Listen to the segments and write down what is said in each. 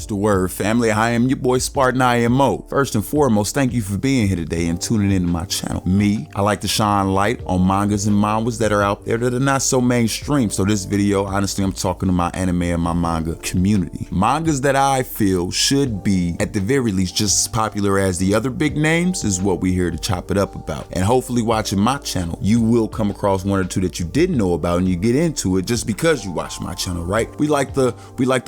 It's the word, family. I am your boy Spartan IMO. First and foremost, thank you for being here today and tuning into my channel. Me, I like to shine light on mangas and manhwas that are out there that are not so mainstream. So this video, honestly, I'm talking to my anime and my manga community. Mangas that I feel should be, at the very least, just as popular as the other big names is what we're here to chop it up about. And hopefully watching my channel, you will come across one or two that you didn't know about and you get into it just because you watch my channel, right? We like the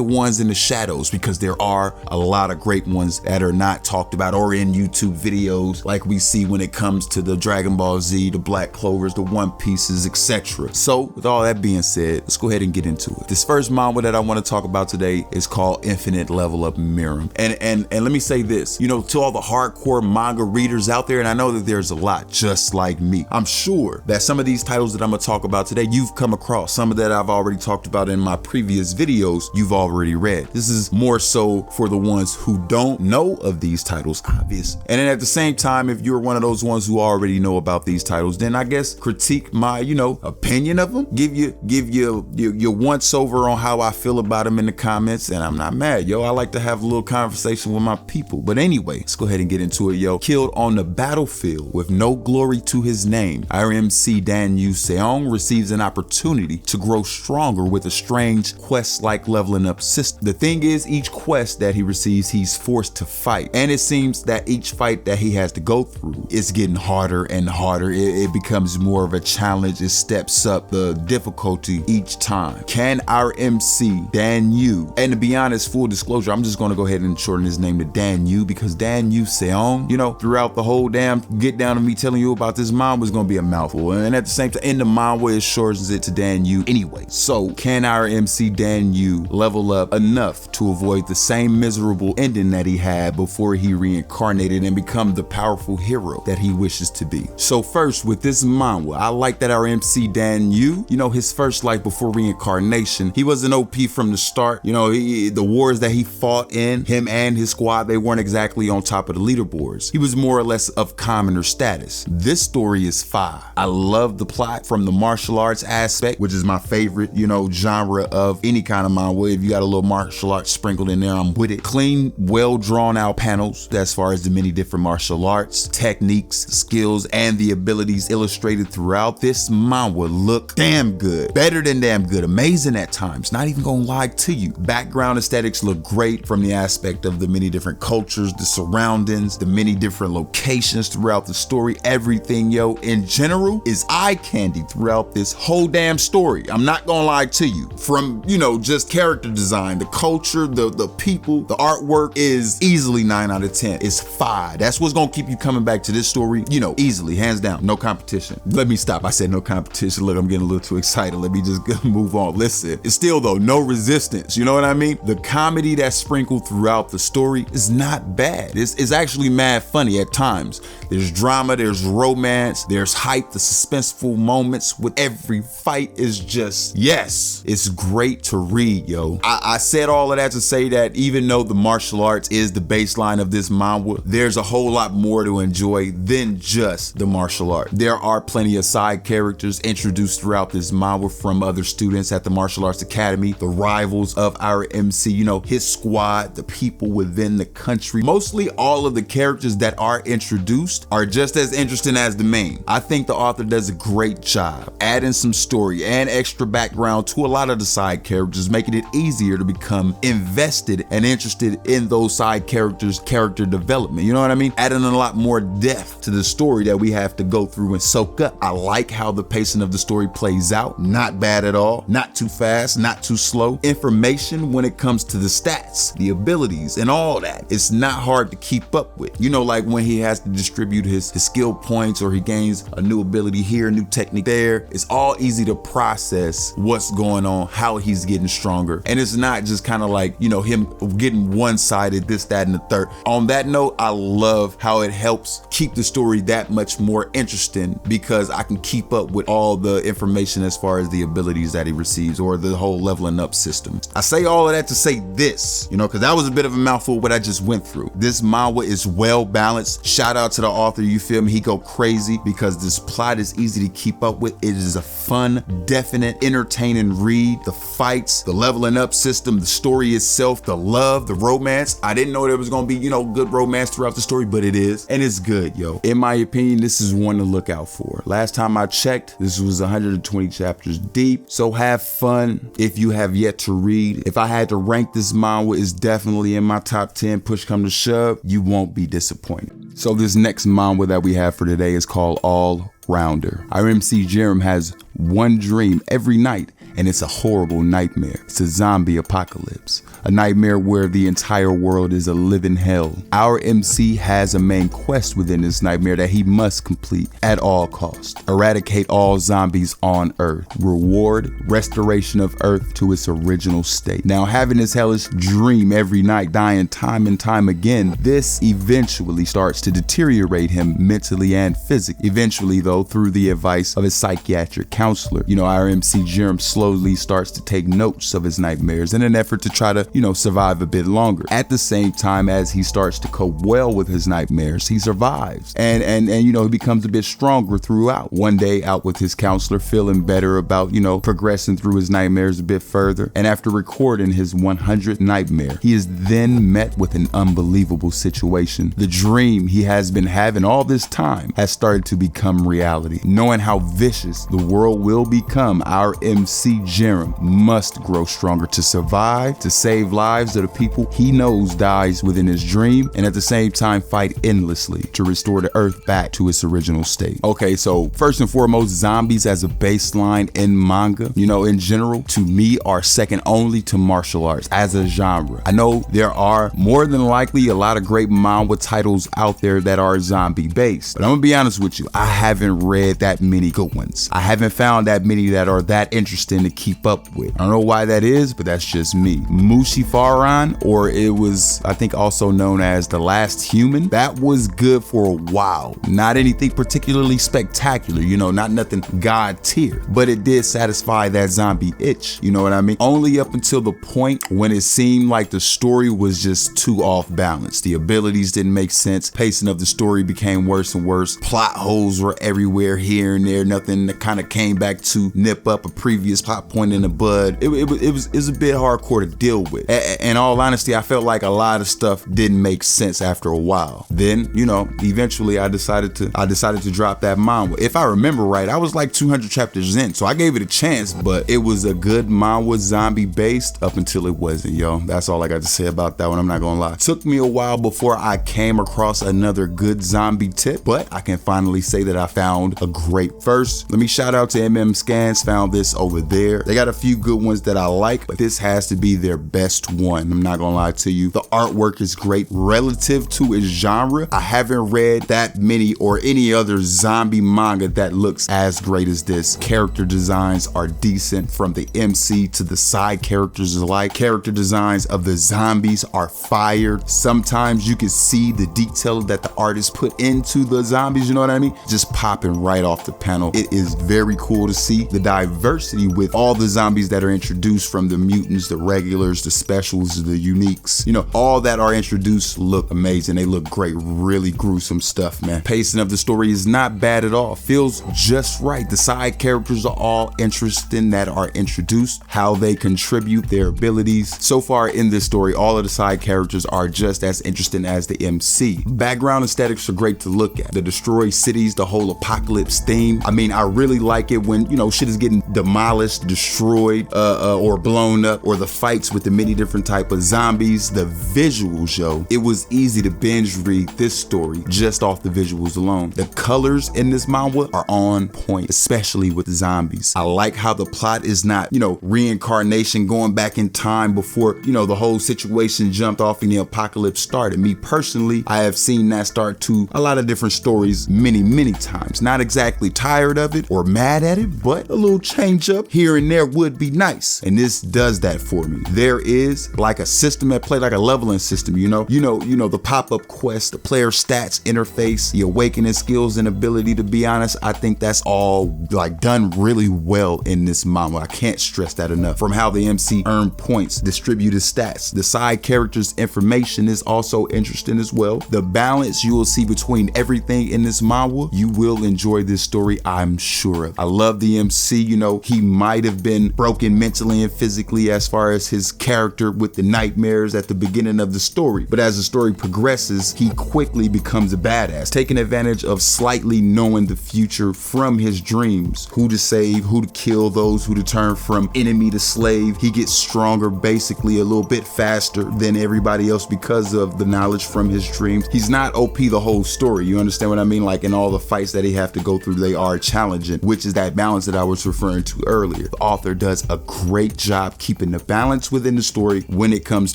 ones in the shadows because there are a lot of great ones that are not talked about or in YouTube videos like we see when it comes to the Dragon Ball Z, the Black Clovers, the One Pieces, etc. So with all that being said, let's go ahead and get into it. This first manga that I want to talk about today is called Infinite Level Up Mirim. And let me say this, you know, to all the hardcore manga readers out there, and I know that there's a lot just like me, I'm sure that some of these titles that I'm gonna talk about today, you've come across. Some of that I've already talked about in my previous videos, you've already read. This is more so for the ones who don't know of these titles, obvious. And then at the same time, if you're one of those ones who already know about these titles, then I guess critique my, opinion of them. Give you once over on how I feel about them in the comments, and I'm not mad, yo. I like to have a little conversation with my people. But anyway, let's go ahead and get into it, yo. Killed on the battlefield with no glory to his name, our MC Dan-Yu Seong receives an opportunity to grow stronger with a strange quest-like leveling up system. The thing is, each quest that he receives, he's forced to fight. And it seems that each fight that he has to go through is getting harder and harder. It becomes more of a challenge. It steps up the difficulty each time. Can our MC, Dan-Yu, and to be honest, full disclosure, I'm just gonna go ahead and shorten his name to Dan-Yu because Dan-Yu Seong, throughout the whole damn get down to me telling you about this manga was gonna be a mouthful. And at the same time, in the manga, it shortens it to Dan-Yu anyway. So can our MC Dan-Yu level up enough to avoid the same miserable ending that he had before he reincarnated and become the powerful hero that he wishes to be? So first, with this manga, I like that our MC Dan-Yu, his first life before reincarnation, he was an OP from the start. The wars that he fought in, him and his squad, they weren't exactly on top of the leaderboards. He was more or less of commoner status. This story is fire. I love the plot from the martial arts aspect, which is my favorite, genre of any kind of manga. If you got a little martial arts sprinkled in there, I'm with it. Clean, well drawn out panels as far as the many different martial arts, techniques, skills, and the abilities illustrated throughout this manga look damn good. Better than damn good. Amazing at times. Not even gonna lie to you. Background aesthetics look great from the aspect of the many different cultures, the surroundings, the many different locations throughout the story. Everything, in general is eye candy throughout this whole damn story. I'm not gonna lie to you. From, just character design, the culture, the people, the artwork is easily 9 out of 10. It's 5. That's what's gonna keep you coming back to this story, easily, hands down, no competition. Let me stop. I said no competition. Look, I'm getting a little too excited. Let me just move on. Listen, it's still though, no resistance. You know what I mean? The comedy that's sprinkled throughout the story is not bad. It's actually mad funny at times. There's drama, there's romance, there's hype, the suspenseful moments with every fight is just, yes, it's great to read, yo. I said all of that to say that even though the martial arts is the baseline of this manga, there's a whole lot more to enjoy than just the martial art. There are plenty of side characters introduced throughout this manga from other students at the Martial Arts Academy, the rivals of our MC, his squad, the people within the country. Mostly all of the characters that are introduced are just as interesting as the main. I think the author does a great job adding some story and extra background to a lot of the side characters, making it easier to become invested and interested in those side characters' character development. You know what I mean? Adding a lot more depth to the story that we have to go through and soak up. I like how the pacing of the story plays out. Not bad at all. Not too fast, not too slow. Information when it comes to the stats, the abilities, and all that, it's not hard to keep up with. Like when he has to distribute his skill points or he gains a new ability here, a new technique there, it's all easy to process what's going on, how he's getting stronger. And it's not just kind of like, him getting one-sided, this, that, and the third. On that note, I love how it helps keep the story that much more interesting because I can keep up with all the information as far as the abilities that he receives or the whole leveling up system. I say all of that to say this, because that was a bit of a mouthful what I just went through. This manga is well balanced. Shout out to the author, you feel me? He go crazy because this plot is easy to keep up with. It is a fun, definite, entertaining read. The fights, the leveling up system, the story itself the love, the romance. I didn't know there was gonna be, good romance throughout the story, but it is. And it's good, yo. In my opinion, this is one to look out for. Last time I checked, this was 120 chapters deep. So have fun if you have yet to read. If I had to rank this manhwa, it's definitely in my top 10. Push come to shove, you won't be disappointed. So this next manhwa that we have for today is called Allrounder. Our MC Jerem has one dream every night, and it's a horrible nightmare. It's a zombie apocalypse, a nightmare where the entire world is a living hell. Our MC has a main quest within this nightmare that he must complete at all costs. Eradicate all zombies on Earth. Reward restoration of Earth to its original state. Now, having this hellish dream every night, dying time and time again, this eventually starts to deteriorate him mentally and physically. Eventually, though, through the advice of his psychiatric counselor, our MC Jerem slowly starts to take notes of his nightmares in an effort to try to, survive a bit longer. At the same time as he starts to cope well with his nightmares, he survives and he becomes a bit stronger throughout. One day out with his counselor, feeling better about, progressing through his nightmares a bit further. And after recording his 100th nightmare, he is then met with an unbelievable situation. The dream he has been having all this time has started to become reality. Knowing how vicious the world will become, our MC Jerem must grow stronger to survive, to save lives of the people he knows dies within his dream, and at the same time fight endlessly to restore the Earth back to its original state. Okay, so first and foremost, zombies as a baseline in manga, in general, to me are second only to martial arts as a genre. I know there are more than likely a lot of great manga titles out there that are zombie based, but I'm gonna be honest with you, I haven't read that many good ones. I haven't found that many that are that interesting to keep up with. I don't know why that is, but that's just me. Mushifaran, or it was, I think, also known as The Last Human, that was good for a while. Not anything particularly spectacular, not nothing god tier, but it did satisfy that zombie itch, you know what I mean? Only up until the point when it seemed like the story was just too off balance. The abilities didn't make sense. Pacing of the story became worse and worse. Plot holes were everywhere, here and there. Nothing that kind of came back to nip up a previous plot point in the bud. It was a bit hardcore to deal with. In all honesty, I felt like a lot of stuff didn't make sense after a while. Then, eventually I decided to drop that manhwa. If I remember right, I was like 200 chapters in, so I gave it a chance, but it was a good manhwa, zombie based, up until it wasn't, yo. That's all I got to say about that one, I'm not gonna lie. Took me a while before I came across another good zombie tip, but I can finally say that I found a great. First, let me shout out to MM Scans, found this over there. They got a few good ones that I like, but this has to be their best one. I'm not gonna lie to you. The artwork is great relative to its genre. I haven't read that many or any other zombie manga that looks as great as this. Character designs are decent from the MC to the side characters alike. Character designs of the zombies are fired. Sometimes you can see the detail that the artist put into the zombies, you know what I mean? Just popping right off the panel. It is very cool to see the diversity with all the zombies that are introduced, from the mutants, the regulars, the specials, the uniques, all that are introduced look amazing. They look great. Really gruesome stuff, man. Pacing of the story is not bad at all. Feels just right. The side characters are all interesting that are introduced, how they contribute, their abilities. So far in this story, all of the side characters are just as interesting as the MC. Background aesthetics are great to look at. The destroyed cities, the whole apocalypse theme. I mean, I really like it when, shit is getting demolished, destroyed, or blown up, or the fights with the many different type of zombies. The visuals, yo. It was easy to binge read this story just off the visuals alone. The colors in this manhwa are on point, especially with the zombies. I like how the plot is not, reincarnation, going back in time before, the whole situation jumped off and the apocalypse started. Me personally, I have seen that start to a lot of different stories many times. Not exactly tired of it or mad at it, but a little change up here and there would be nice. And this does that for me. There is like a system at play, like a leveling system, the pop-up quest, the player stats interface, the awakening skills and ability. To be honest, I think that's all like done really well in this manga. I can't stress that enough. From how the MC earned points, distributed stats, the side characters information is also interesting as well. The balance you will see between everything in this manga, you will enjoy this story, I'm sure of. I love the MC, he might might have been broken mentally and physically as far as his character with the nightmares at the beginning of the story. But as the story progresses, he quickly becomes a badass, taking advantage of slightly knowing the future from his dreams. Who to save, who to kill, those who to turn from enemy to slave. He gets stronger, basically a little bit faster than everybody else because of the knowledge from his dreams. He's not OP the whole story, you understand what I mean? Like in all the fights that he have to go through, they are challenging, which is that balance that I was referring to earlier. The author does a great job keeping the balance within the story when it comes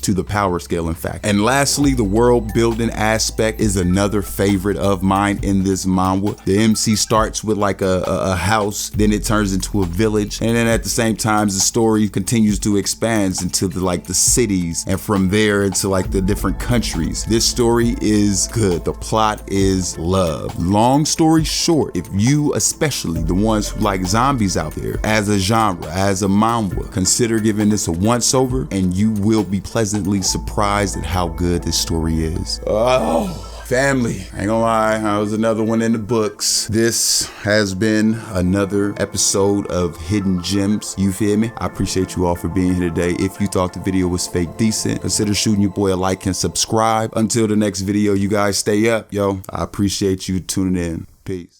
to the power scale, in fact. And lastly, the world building aspect is another favorite of mine in this manhwa. The MC starts with like a house, then it turns into a village, and then at the same time the story continues to expand into the cities, and from there into like the different countries. This story is good. The plot is love. Long story short, if you, especially the ones who like zombies out there as a genre, as a manhwa, consider giving this a once over, and you will be pleasantly surprised at how good this story is. Oh, family, I ain't gonna lie, that was another one in the books. This has been another episode of Hidden Gems, you feel me? I appreciate you all for being here today. If you thought the video was fake decent, consider shooting your boy a like and subscribe. Until the next video, you guys stay up, yo. I appreciate you tuning in. Peace.